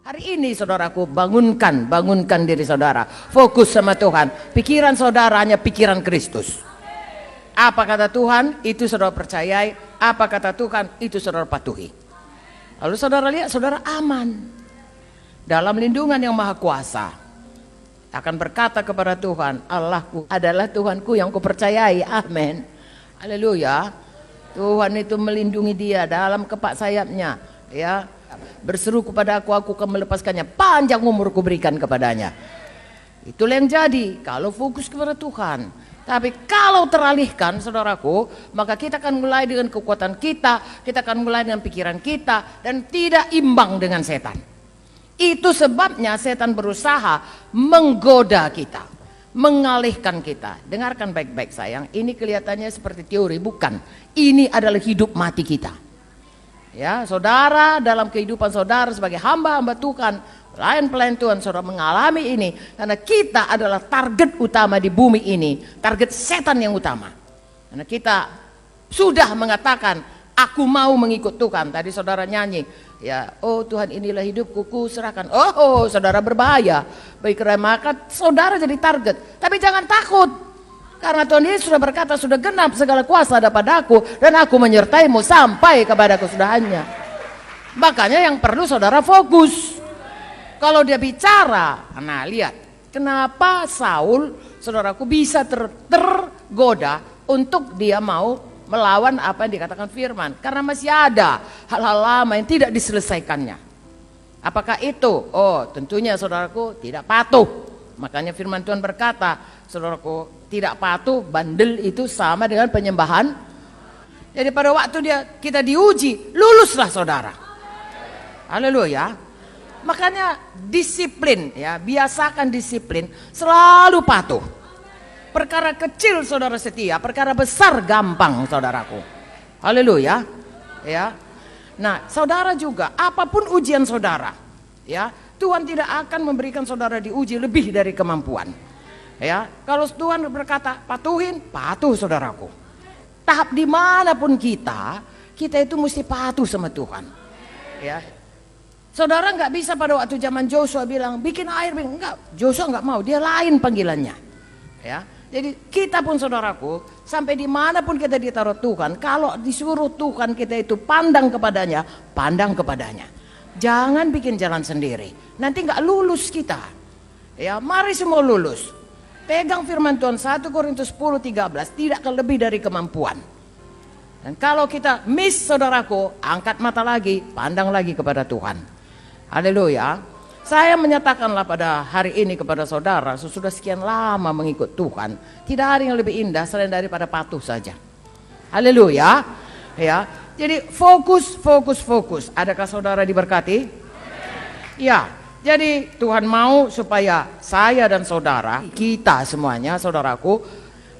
Hari ini saudaraku, bangunkan diri saudara. Fokus sama Tuhan. Pikiran saudara hanya pikiran Kristus. Apa kata Tuhan, itu saudara percayai. Apa kata Tuhan, itu saudara patuhi. Lalu saudara lihat, saudara aman. Dalam lindungan yang maha kuasa. Akan berkata kepada Tuhan, Allahku adalah Tuhanku yang kupercayai. Amin. Haleluya. Tuhan itu melindungi dia dalam kepak sayapnya. Ya, berseru kepada aku akan melepaskannya. Panjang umur kuberikan kepadanya. Itulah yang jadi kalau fokus kepada Tuhan. Tapi kalau teralihkan saudaraku, maka kita akan mulai dengan kekuatan kita akan mulai dengan pikiran kita, dan tidak imbang dengan setan. Itu sebabnya setan berusaha menggoda kita, mengalihkan kita. Dengarkan baik-baik sayang, ini kelihatannya seperti teori, bukan. Ini adalah hidup mati kita. Ya, saudara dalam kehidupan saudara sebagai hamba-hamba Tuhan, pelayan-pelayan Tuhan, saudara mengalami ini karena kita adalah target utama di bumi ini, target setan yang utama. Karena kita sudah mengatakan, aku mau mengikut Tuhan. Tadi saudara nyanyi, ya, oh Tuhan inilah hidupku, ku serahkan. Oh, saudara berbahaya. Baik, maka saudara jadi target. Tapi jangan takut. Karena Tuhan Yesus sudah berkata, sudah genap segala kuasa ada padaku, dan aku menyertaimu sampai kepada kesudahannya. Makanya yang perlu saudara fokus. Kalau dia bicara, nah lihat, kenapa Saul, saudaraku, bisa tergoda untuk dia mau melawan apa yang dikatakan firman. Karena masih ada hal-hal lama yang tidak diselesaikannya. Apakah itu? Oh, tentunya saudaraku tidak patuh. Makanya firman Tuhan berkata, saudaraku, tidak patuh, bandel itu sama dengan penyembahan. Jadi pada waktu kita diuji, luluslah saudara. Haleluya. Makanya disiplin, ya, biasakan disiplin, selalu patuh. Perkara kecil saudara setia, perkara besar gampang saudaraku. Haleluya. Ya. Nah, saudara juga, apapun ujian saudara, ya, Tuhan tidak akan memberikan saudara diuji lebih dari kemampuan. Ya, kalau Tuhan berkata patuhin, patuh saudaraku. Tahap dimanapun kita itu mesti patuh sama Tuhan. Ya, saudara nggak bisa pada waktu zaman Joshua bilang bikin air, enggak. Joshua nggak mau, dia lain panggilannya. Ya, jadi kita pun saudaraku, sampai dimanapun kita ditaruh Tuhan, kalau disuruh Tuhan kita itu pandang kepadanya, pandang kepadanya. Jangan bikin jalan sendiri, nanti nggak lulus kita. Ya, mari semua lulus. Pegang firman Tuhan 1 Korintus 10:13, tidak lebih dari kemampuan. Dan kalau kita miss saudaraku, angkat mata lagi, pandang lagi kepada Tuhan. Haleluya. Saya menyatakanlah pada hari ini kepada saudara, sesudah sekian lama mengikut Tuhan, tidak ada yang lebih indah selain daripada patuh saja. Haleluya. Ya. Jadi fokus. Adakah saudara diberkati? Ya. Jadi Tuhan mau supaya saya dan saudara, kita semuanya saudaraku,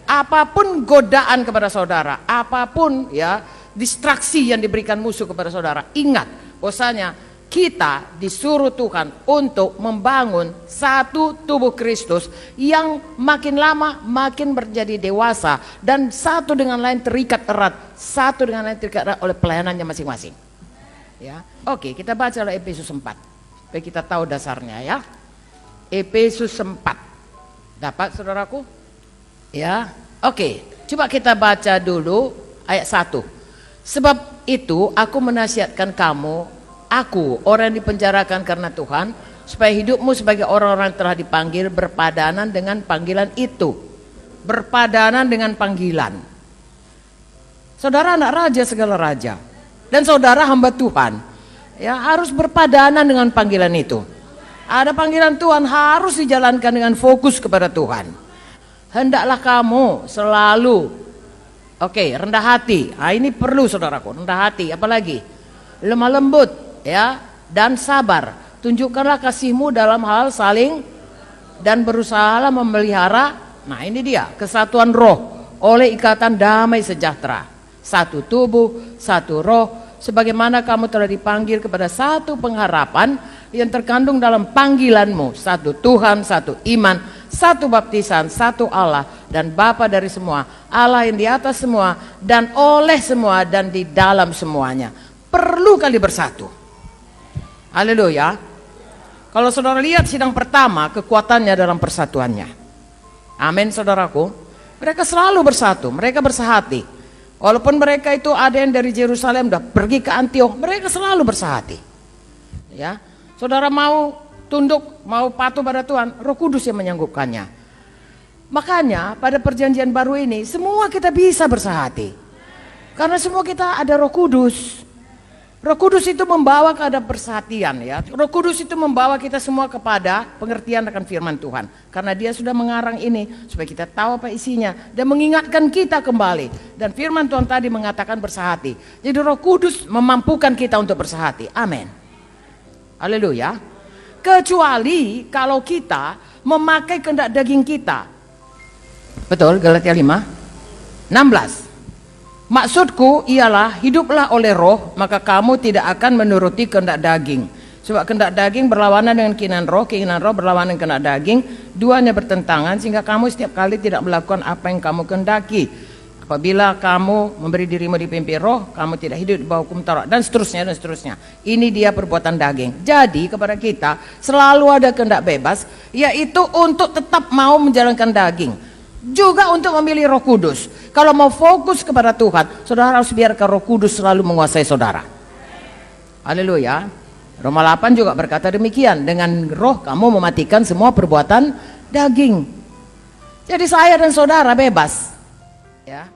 apapun godaan kepada saudara, apapun ya distraksi yang diberikan musuh kepada saudara, ingat bahwasanya kita disuruh Tuhan untuk membangun satu tubuh Kristus yang makin lama makin menjadi dewasa, dan satu dengan lain terikat erat, oleh pelayanannya masing-masing. Ya, oke, kita baca Efesus 4. Supaya kita tahu dasarnya ya. Efesus 4. Dapat saudaraku? Ya, oke. Coba kita baca dulu ayat 1. Sebab itu aku menasihatkan kamu, aku orang yang dipenjarakan karena Tuhan, supaya hidupmu sebagai orang-orang yang telah dipanggil berpadanan dengan panggilan itu. Berpadanan dengan panggilan. Saudara anak raja segala raja, dan saudara hamba Tuhan, ya, harus berpadanan dengan panggilan itu. Ada panggilan Tuhan, harus dijalankan dengan fokus kepada Tuhan. Hendaklah kamu selalu rendah hati. Nah, ini perlu saudaraku, rendah hati, apalagi lemah lembut, ya, dan sabar. Tunjukkanlah kasihmu dalam hal saling, dan berusahalah memelihara, nah ini dia, kesatuan roh oleh ikatan damai sejahtera. Satu tubuh, satu roh, sebagaimana kamu telah dipanggil kepada satu pengharapan yang terkandung dalam panggilanmu, satu Tuhan, satu iman, satu baptisan, satu Allah dan Bapa dari semua, Allah yang di atas semua dan oleh semua dan di dalam semuanya. Perlu kali bersatu. Haleluya. Kalau saudara lihat sidang pertama, kekuatannya dalam persatuannya. Amin saudaraku. Mereka selalu bersatu, mereka bersahati. Walaupun mereka itu ada yang dari Yerusalem udah pergi ke Antiok, mereka selalu bersahati. Ya, saudara mau tunduk, mau patuh pada Tuhan, Roh Kudus yang menyanggupkannya. Makanya pada perjanjian baru ini semua kita bisa bersahati. Karena semua kita ada Roh Kudus. Roh Kudus itu membawa kepada persahatian ya. Roh Kudus itu membawa kita semua kepada pengertian akan firman Tuhan. Karena dia sudah mengarang ini supaya kita tahu apa isinya dan mengingatkan kita kembali. Dan firman Tuhan tadi mengatakan bersahati. Jadi Roh Kudus memampukan kita untuk bersahati. Amin. Haleluya. Kecuali kalau kita memakai kehendak daging kita. Betul, Galatia 5 16. Maksudku ialah hiduplah oleh roh, maka kamu tidak akan menuruti kehendak daging. Sebab kehendak daging berlawanan dengan keinginan roh berlawanan dengan kehendak daging, duanya bertentangan sehingga kamu setiap kali tidak melakukan apa yang kamu kehendaki. Apabila kamu memberi dirimu dipimpin roh, kamu tidak hidup di bawah hukum Taurat, dan seterusnya dan seterusnya. Ini dia perbuatan daging. Jadi kepada kita selalu ada kehendak bebas, yaitu untuk tetap mau menjalankan daging. Juga untuk memilih Roh Kudus. Kalau mau fokus kepada Tuhan, saudara harus biarkan Roh Kudus selalu menguasai saudara. Haleluya. Roma 8 juga berkata demikian, dengan roh kamu mematikan semua perbuatan daging. Jadi saya dan saudara bebas. Ya.